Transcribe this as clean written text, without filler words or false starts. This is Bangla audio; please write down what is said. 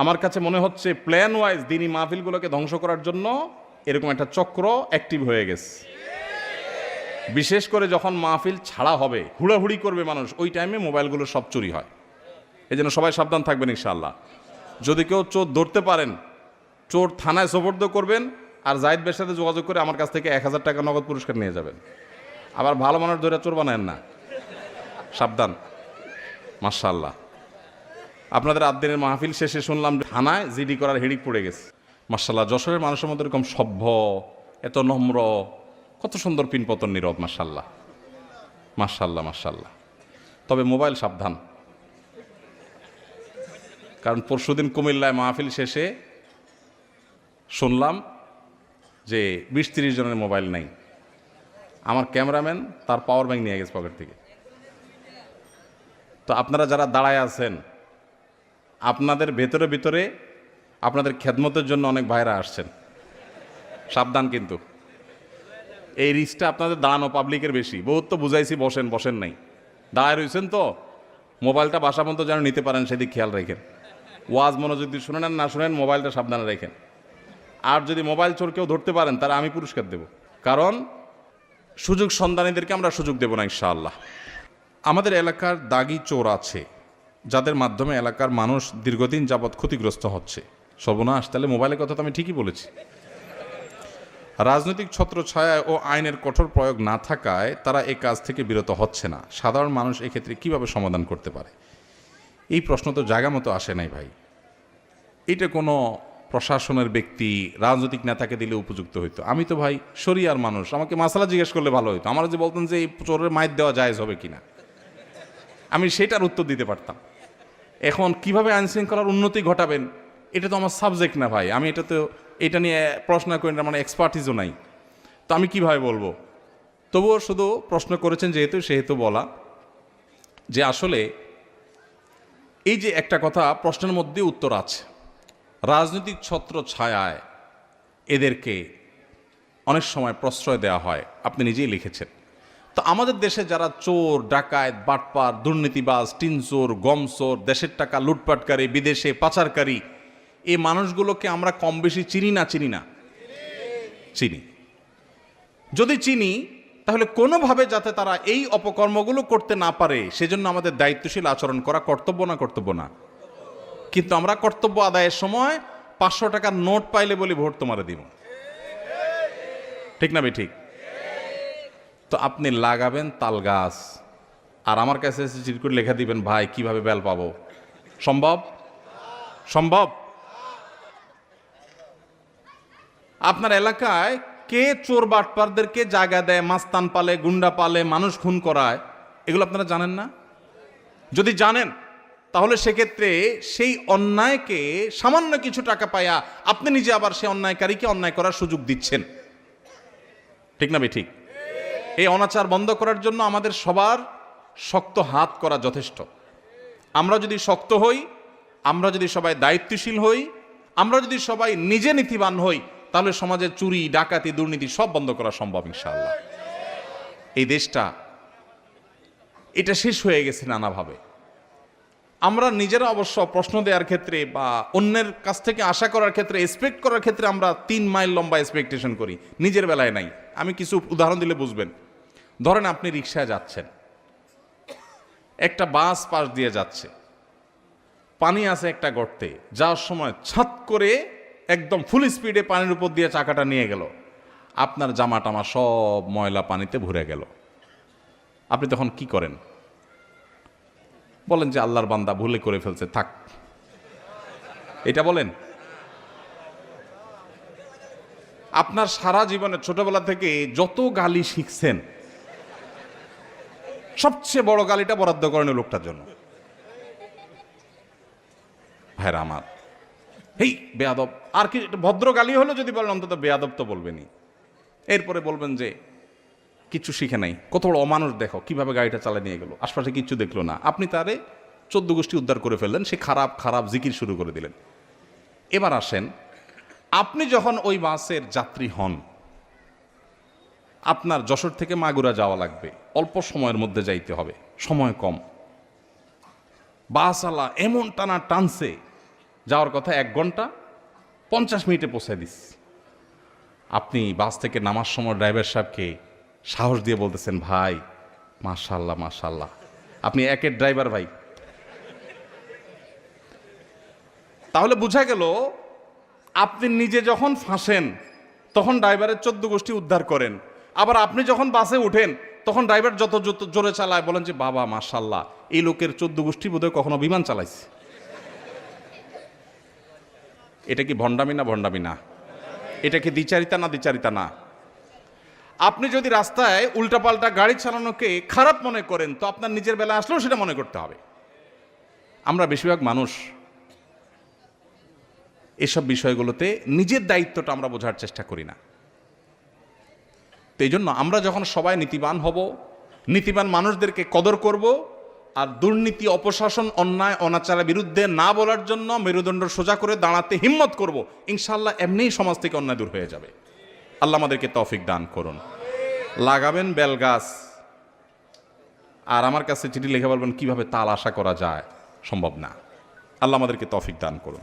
আমার কাছে মনে হচ্ছে প্ল্যান ওয়াইজ দিনই মাহফিলগুলোকে ধ্বংস করার জন্য এরকম একটা চক্র অ্যাক্টিভ হয়ে গেছে। বিশেষ করে যখন মাহফিল ছাড়া হবে, হুড়াহুড়ি করবে মানুষ, ওই টাইমে মোবাইলগুলো সব চুরি হয়। এই জন্য সবাই সাবধান থাকবেন ইনশাআল্লাহ। যদি কেউ চোর ধরতে পারেন, চোর থানায় সোপর্দ করবেন, আর জাহিদ ভাইয়ের সাথে যোগাযোগ করে আমার কাছ থেকে 1000 টাকা নগদ পুরস্কার নিয়ে যাবেন। আবার ভালো মানুষ ধরে চোর বানায়েন না, সাবধান। মাশাআল্লাহ, আপনাদের আদ্দিনের মাহফিল শেষে শুনলাম থানায় জিডি করার হেডিক পড়ে গেছে। মাশাআল্লাহ, যশোরের মানুষের মধ্যে এরকম সভ্য, এত নম্র, কত সুন্দর পিনপতন নীরব। মাশাআল্লাহ, মাশাআল্লাহ, মাশাআল্লাহ। তবে মোবাইল সাবধান, কারণ পরশুদিন কুমিল্লায় মাহফিল শেষে শুনলাম যে 20-30 জনের মোবাইল নাই। আমার ক্যামেরাম্যান তার পাওয়ার ব্যাংক নিয়ে গেছে পকেট থেকে। তো আপনারা যারা দাঁড়ায় আছেন, আপনাদের ভেতরে ভিতরে আপনাদের খেদমতের জন্য অনেক ভাইরা আসছেন, সাবধান কিন্তু। এই রিস্কটা আপনাদের দাঁড়ানো পাবলিকের বেশি। বহুত তো বুঝাইছি বসেন, বসেন নাই, দাঁড়ায় রয়েছেন। তো মোবাইলটা বাসা পর্যন্ত যেন নিতে পারেন সেদিক খেয়াল রাখেন। ওয়াজ মনোযোগ দিয়ে শুনেন না শুনেন, মোবাইলটা সাবধানে রাখেন। আর যদি মোবাইল চোর কেউ ধরতে পারেন, তারা আমি পুরস্কার দেব, কারণ সুযোগ সন্ধানীদেরকে আমরা সুযোগ দেব না ইনশাআল্লাহ। আমাদের এলাকার দাগি চোর আছে, যাদের মাধ্যমে এলাকার মানুষ দীর্ঘদিন যাবৎ ক্ষতিগ্রস্ত হচ্ছে। সর্বনাশ, তাহলে মোবাইলের কথা তো আমি ঠিকই বলেছি। রাজনৈতিক ছত্রছায়া ও আইনের কঠোর প্রয়োগ না থাকায় তারা এই কাজ থেকে বিরত হচ্ছে না। সাধারণ মানুষ এক্ষেত্রে কিভাবে সমাধান করতে পারে? এই প্রশ্ন তো জায়গা মতো আসে নাই ভাই। এটা কোনো প্রশাসনের ব্যক্তি, রাজনৈতিক নেতাকে দিলে উপযুক্ত হইতো। আমি তো ভাই শরিয়ার মানুষ, আমাকে মাসালা জিজ্ঞেস করলে ভালো হইতো। আমার যে বলতেন যে এই চোরের মাইর দেওয়া জায়েজ হবে কিনা, আমি সেটার উত্তর দিতে পারতাম। এখন কিভাবে আইন শৃঙ্খলার উন্নতি ঘটাবেন, এটা তো আমার সাবজেক্ট না ভাই। আমি এটা নিয়ে প্রশ্ন করি না, মানে এক্সপার্টিসও নাই, তো আমি কিভাবে বলবো? তবুও শুধু প্রশ্ন করেছেন যেহেতু, সেহেতু বলা যে আসলে এই যে একটা কথা প্রশ্নের মধ্যে উত্তর আছে। রাজনৈতিক ছত্র ছায়ায় এদেরকে অনেক সময় প্রশ্রয় দেওয়া হয়, আপনি নিজেই লিখেছেন। তো আমাদের দেশে যারা চোর, ডাকাত, বাটপার, দুর্নীতিবাজ, টিনচোর, গমচোর, দেশের টাকা লুটপাটকারী, বিদেশে পাচারকারী, এই মানুষগুলোকে আমরা কম বেশি চিনি না? চিনি। যদি চিনি, তাহলে কোনোভাবে যাতে তারা এই অপকর্মগুলো করতে না পারে সেজন্য আমাদের দায়িত্বশীল আচরণ করা কর্তব্য না? কর্তব্য না? কিন্তু আমরা কর্তব্য আদায়ের সময় 500 টাকার নোট পাইলে বলি ভোট তোমারে দিব, ঠিক না বে ঠিক? তো আপনি লাগাবেন তাল গাছ, আর আমার কাছে চিঠি করে লেখা দিবেন, ভাই কিভাবে বেল পাবো? সম্ভব? সম্ভব? আপনার এলাকায় কে চোর বাটপারদেরকে জায়গা দেয়, মাস্তান পালে, গুন্ডা পালে, মানুষ খুন করায়, এগুলো আপনারা জানেন না? যদি জানেন, তাহলে সেক্ষেত্রে সেই অন্যায়কে সামান্য কিছু টাকা পাইয়া আপনি নিজে আবার সেই অন্যায়কারীকে অন্যায় করার সুযোগ দিচ্ছেন, ঠিক না বে ঠিক? এই অনাচার বন্ধ করার জন্য আমাদের সবার শক্ত হাত করা যথেষ্ট। আমরা যদি শক্ত হই, আমরা যদি সবাই দায়িত্বশীল হই, আমরা যদি সবাই নিজে নীতিবান হই, তাহলে সমাজে চুরি, ডাকাতি, দুর্নীতি সব বন্ধ করা সম্ভব ইনশাআল্লাহ। এই দেশটা এটা শেষ হয়ে গেছে নানাভাবে। আমরা নিজেরা অবশ্য প্রশ্ন দেওয়ার ক্ষেত্রে বা অন্যের কাছ থেকে আশা করার ক্ষেত্রে, এক্সপেক্ট করার ক্ষেত্রে আমরা 3 মাইল লম্বা এক্সপেকটেশন করি, নিজের বেলায় নাই। আমি কিছু উদাহরণ দিলে বুঝবেন। ধরেন আপনি রিকশায় যাচ্ছেন, একটা বাস পাশ দিয়ে যাচ্ছে, পানি আছে একটা গর্তে, যাওয়ার সময় ছাত করে একদম ফুল স্পিডে পানির উপর দিয়ে চাকাটা নিয়ে গেল, আপনার জামা টামা সব ময়লা পানিতে ভরে গেল। আপনি তখন কি করেন? বলেন যে আল্লাহর বান্দা ভুলে করে ফেলছে, থাক, এটা বলেন? আপনার সারা জীবনে ছোটবেলা থেকে যত গালি শিখছেন, সবচেয়ে বড় গালিটা বরাদ্দ করেন লোকটার জন্য। ভাইরা আমার, হেই বেয়াদব, আর কি ভদ্র গালি হলো যদি বলেন, অন্তত বেয়াদব তো বলবেনই। এরপরে বলবেন যে কিচ্ছু শিখে নাই, কত বড় অমানুষ, দেখো কিভাবে গাড়িটা চালিয়ে নিয়ে গেল, আশপাশে কিচ্ছু দেখলো না। আপনি তারে 14 গোষ্ঠী উদ্ধার করে ফেললেন, সে খারাপ খারাপ জিকির শুরু করে দিলেন। এবার আসেন, আপনি যখন ওই বাসের যাত্রী হন, আপনার যশোর থেকে মাগুরা যাওয়া লাগবে, অল্প সময়ের মধ্যে যাইতে হবে, সময় কম, বাসওয়ালা এমন টানা টানছে যাওয়ার কথা 1 ঘন্টা 50 মিনিটে পৌঁছে দিস। আপনি বাস থেকে নামার সময় ড্রাইভার সাহেবকে সাহস দিয়ে বলতেছেন, ভাই মাশাআল্লাহ মাশাআল্লাহ, আপনি একের ড্রাইভার ভাই। তাহলে বোঝা গেল আপনি নিজে যখন ফাঁসেন তখন ড্রাইভারের 14 গোষ্ঠী উদ্ধার করেন, আবার আপনি যখন বাসে উঠেন তখন ড্রাইভার যত জোরে চালায় বলেন যে বাবা মাশাআল্লাহ, এই লোকের 14 গোষ্ঠী বোধহয় কখনো বিমান চালাইছে। এটা কি ভণ্ডামি না? ভণ্ডামি না? এটা কি দ্বিচারিতা না? দ্বিচারিতা না? আপনি যদি রাস্তায় উল্টাপাল্টা গাড়ি চালানোকে খারাপ মনে করেন তো আপনার নিজের বেলা আসলেও সেটা মনে করতে হবে। আমরা বেশিরভাগ মানুষ এসব বিষয়গুলোতে নিজের দায়িত্বটা আমরা বোঝার চেষ্টা করি না। তো এই জন্য আমরা যখন সবাই নীতিবান হব, নীতিবান মানুষদেরকে কদর করব, আর দুর্নীতি, অপশাসন, অন্যায় অনাচারের বিরুদ্ধে না বলার জন্য মেরুদণ্ড সোজা করে দাঁড়াতে হিম্মত করব, ইনশাআল্লাহ এমনিই সমাজ থেকে অন্যায় দূর হয়ে যাবে। আল্লাহ আমাদেরকে তৌফিক দান করুন। লাগাবেন বেল গাছ আর আমার কাছে চিঠি লিখে বলবেন কিভাবে তাল আশা করা যায়, সম্ভব না। আল্লাহ আমাদেরকে তৌফিক দান করুন।